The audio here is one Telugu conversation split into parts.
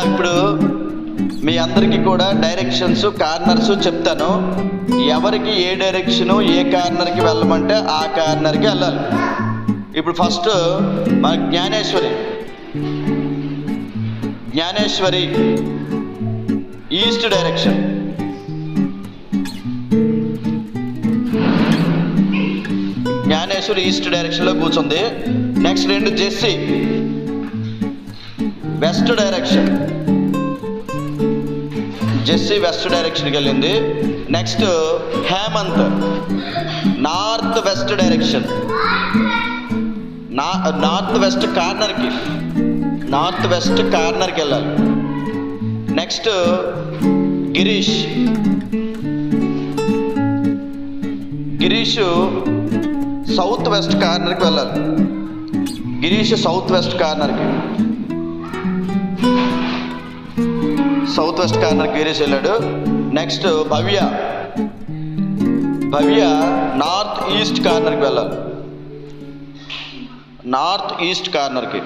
ఇప్పుడు మీ అందరికీ కూడా డైరెక్షన్స్, కార్నర్స్ చెప్తాను. ఎవరికి ఏ డైరెక్షను, ఏ కార్నర్కి వెళ్ళమంటే ఆ కార్నర్కి వెళ్ళాలి. ఇప్పుడు ఫస్ట్ మన Gnaneshwari east direction. Gnaneshwari east డైరెక్షన్లో కూర్చుంది. నెక్స్ట్ రెండు Jessie west direction. Jessie west డైరెక్షన్కి వెళ్ళింది. Next Hemanth north west direction, north west కార్నర్కి వెళ్ళాలి. నెక్స్ట్ గిరీష్ సౌత్ వెస్ట్ కార్నర్కి వెళ్ళాలి. గిరీష్ సౌత్ వెస్ట్ కార్నర్కి గిరీష్ వెళ్ళాడు. నెక్స్ట్ భవ్య నార్త్ ఈస్ట్ కార్నర్కి వెళ్ళాలి. నార్త్ ఈస్ట్ కార్నర్కి.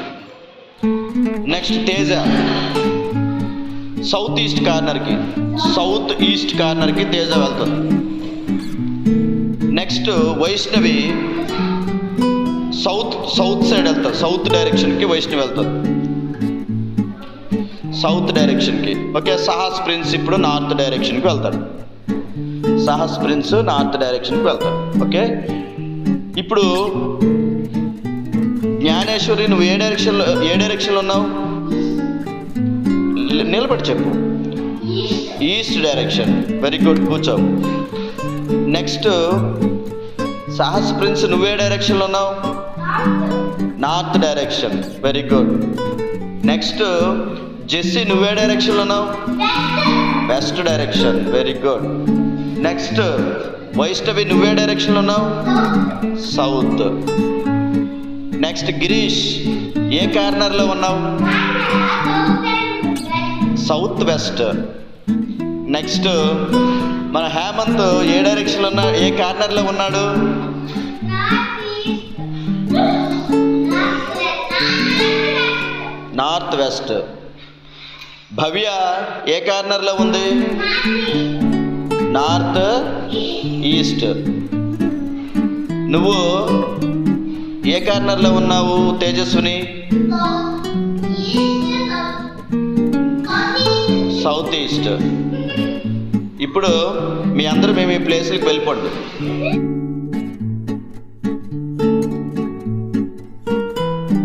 నెక్స్ట్ తేజ సౌత్ ఈస్ట్ కార్నర్కి తేజ వెళ్తుంది. నెక్స్ట్ వైష్ణవి సౌత్ సైడ్ వెళ్తారు. సౌత్ డైరెక్షన్కి వైష్ణవి వెళ్తుంది. ఓకే. సాహస్ ప్రిన్స్ ఇప్పుడు నార్త్ డైరెక్షన్కి వెళ్తాడు. ఓకే. ఇప్పుడు జ్ఞానేశ్వరి నువ్వు ఏ డైరెక్షన్లో ఉన్నావు? నిలబడి చెప్పు. East direction. వెరీ గుడ్, కూర్చో. నెక్స్ట్ సాహస్ ప్రిన్స్ నువ్వే డైరెక్షన్లో ఉన్నావు? North direction. Very good. Next Jessie నువ్వే డైరెక్షన్లో ఉన్నావు? West direction. Very good. Next Vaishnavi నువ్వే డైరెక్షన్లో ఉన్నావు? సౌత్. నెక్స్ట్ గిరీష్ ఏ కార్నర్లో ఉన్నావు? South west. నెక్స్ట్ మన హేమంత్ ఏ డైరెక్షన్లో ఉన్నాడు? ఏ కార్నర్లో ఉన్నాడు? North west. భవ్య ఏ కార్నర్లో ఉంది? North east. నువ్వు ఏ కార్నర్లో ఉన్నావు తేజస్విని? South east. ఇప్పుడు మీ అందరూ మేము ఈ ప్లేస్కి వెళ్ళిపోండి.